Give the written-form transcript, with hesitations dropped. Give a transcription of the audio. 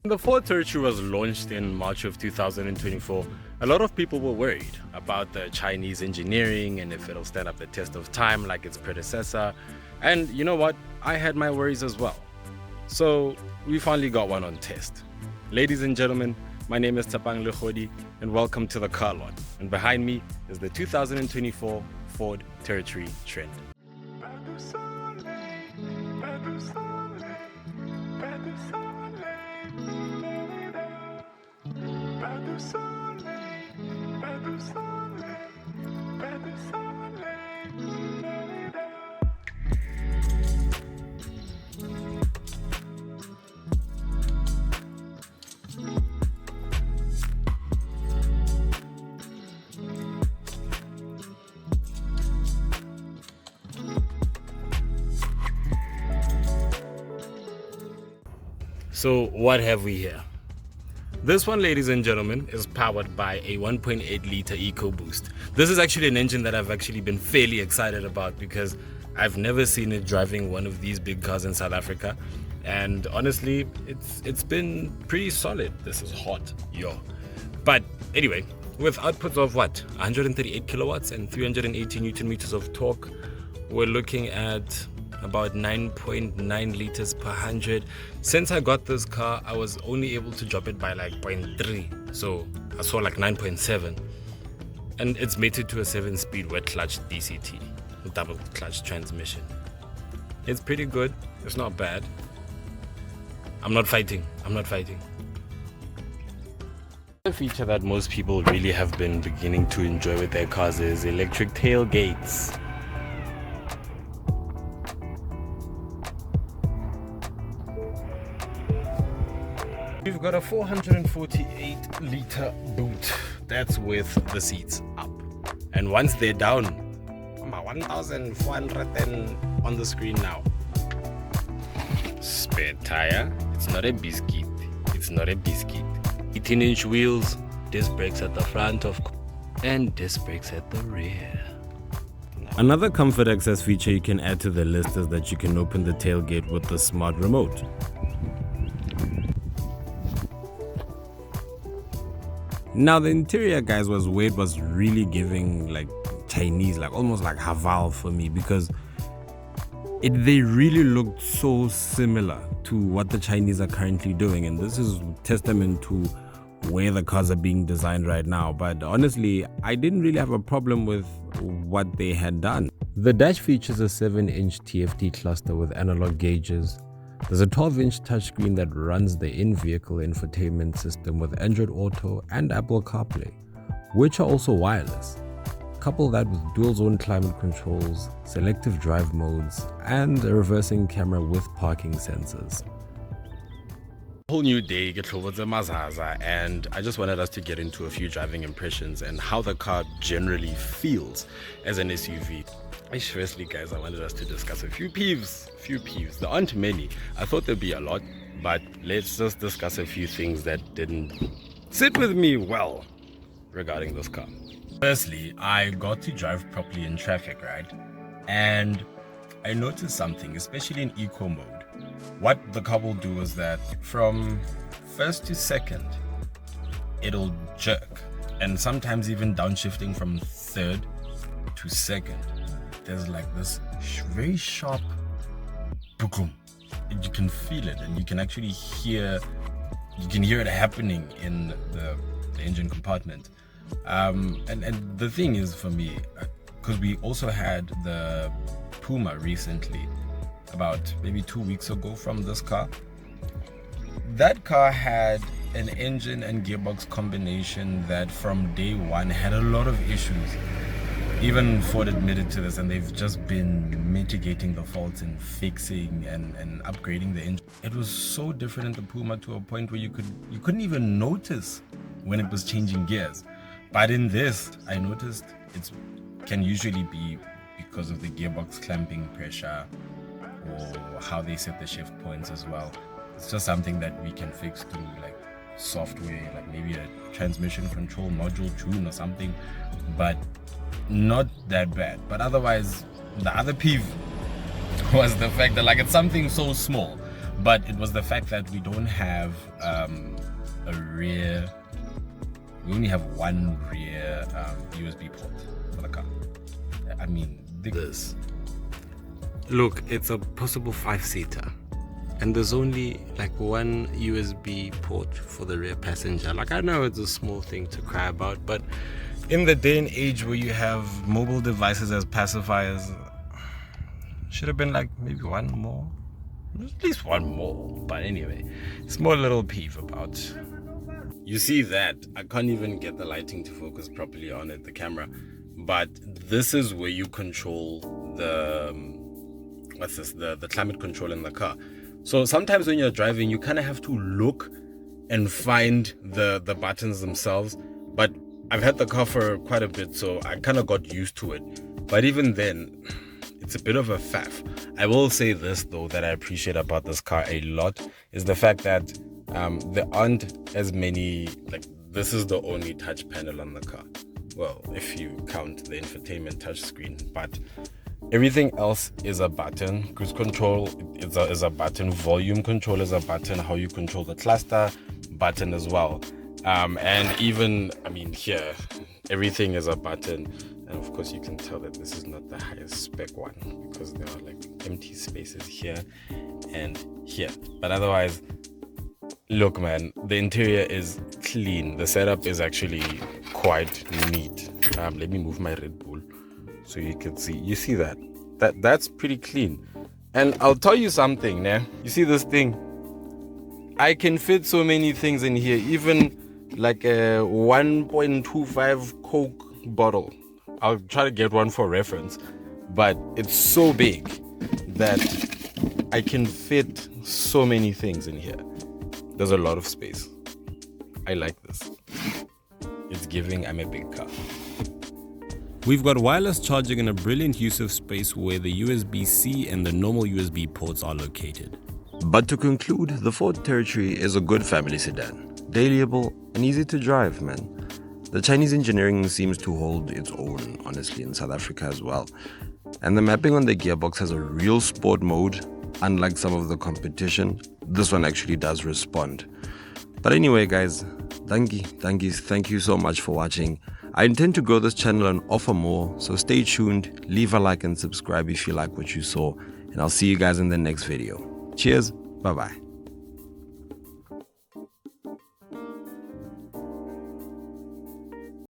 When the Ford Territory was launched in March of 2024, a lot of people were worried about the Chinese engineering and if it'll stand up the test of time like its predecessor. And you know what? I had my worries as well. So we finally got one on test. Ladies and gentlemen, my name is Tapang Lekhodi and welcome to the Car Lot. And behind me is the 2024 Ford Territory Trend. So what have we here? This one, ladies and gentlemen, is powered by a 1.8 liter EcoBoost. This is actually an engine that I've actually been fairly excited about because I've never seen it driving one of these big cars in South Africa. And honestly, it's been pretty solid. This is hot, yo. But anyway, with outputs of what? 138 kilowatts and 380 Newton meters of torque, we're looking at about 9.9 liters per 100. Since I got this car, I was only able to drop it by like 0.3, so I saw like 9.7, and it's mated to a 7-speed wet clutch DCT with double clutch transmission. It's pretty good. It's not bad. I'm not fighting. The feature that most people really have been beginning to enjoy with their cars is electric tailgates. We've got a 448 liter boot. That's with the seats up. And once they're down, 1,400 and on the screen now. Spare tire. It's not a biscuit. 18-inch wheels, disc brakes at the front and disc brakes at the rear. Another comfort access feature you can add to the list is that you can open the tailgate with the smart remote. Now the interior, guys, was really giving like Chinese, like almost like Haval for me, because they really looked so similar to what the Chinese are currently doing, and this is testament to where the cars are being designed right now. But honestly, I didn't really have a problem with what they had done. The dash features a 7-inch TFT cluster with analog gauges. There's a 12-inch touchscreen that runs the in-vehicle infotainment system with Android Auto and Apple CarPlay, which are also wireless. Couple that with dual-zone climate controls, selective drive modes, and a reversing camera with parking sensors. Whole new day, get over the Mazaza, and I just wanted us to get into a few driving impressions and how the car generally feels as an SUV. Firstly, guys, I wanted us to discuss a few peeves. There aren't many. I thought there'd be a lot, but let's just discuss a few things that didn't sit with me well regarding this car. Firstly, I got to drive properly in traffic, right? And I noticed something, especially in eco mode. What the car will do is that from first to second, it'll jerk, and sometimes even downshifting from third to second. There's like this very sharp boom. You can feel it, and you can actually hear it happening in the engine compartment. And the thing is, for me, because we also had the Puma recently, about maybe 2 weeks ago from this car. That car had an engine and gearbox combination that from day one had a lot of issues. Even Ford admitted to this, and they've just been mitigating the faults and fixing and upgrading the engine. It was so different in the Puma to a point where you couldn't even notice when it was changing gears. But in this, I noticed it can usually be because of the gearbox clamping pressure or how they set the shift points as well. It's just something that we can fix through like software, like maybe a transmission control module tune or something, but not that bad. But otherwise, the other peeve was the fact that like it's something so small, But it was the fact that we don't have a rear. We only have one rear USB port for the car. I mean, this. Look, it's a possible 5-seater. And there's only like one USB port for the rear passenger. Like, I know it's a small thing to cry about, but in the day and age where you have mobile devices as pacifiers, should have been like maybe one more. At least one more. But anyway, small little peeve about. You see that? I can't even get the lighting to focus properly on it, the camera. But this is where you control the the climate control in the car. So sometimes when you're driving, you kind of have to look and find the buttons themselves. But I've had the car for quite a bit, so I kind of got used to it. But even then, it's a bit of a faff. I will say this though, that I appreciate about this car a lot, is the fact that there aren't as many, like, this is the only touch panel on the car. Well, if you count the infotainment touch screen, but everything else is a button. Cruise control is a button. Volume control is a button. How you control the cluster, button as well. And even, I mean, here, everything is a button. And of course, you can tell that this is not the highest spec one because there are like empty spaces here and here. But otherwise, look, man, the interior is clean. The setup is actually quite neat. Let me move my Red Bull so you can see. You see that? That's pretty clean. And I'll tell you something, nah? You see this thing? I can fit so many things in here, even like a 1.25 Coke bottle. I'll try to get one for reference, but it's so big that I can fit so many things in here. There's a lot of space. I like this. It's giving I'm a big car. We've got wireless charging and a brilliant use of space where the USB-C and the normal USB ports are located. But to conclude, the Ford Territory is a good family sedan, dailyable and easy to drive, man. The Chinese engineering seems to hold its own, honestly, in South Africa as well. And the mapping on the gearbox has a real sport mode. Unlike some of the competition, this one actually does respond. But anyway, guys, thank you so much for watching. I intend to grow this channel and offer more, so stay tuned, leave a like and subscribe if you like what you saw, and I'll see you guys in the next video. Cheers, bye bye.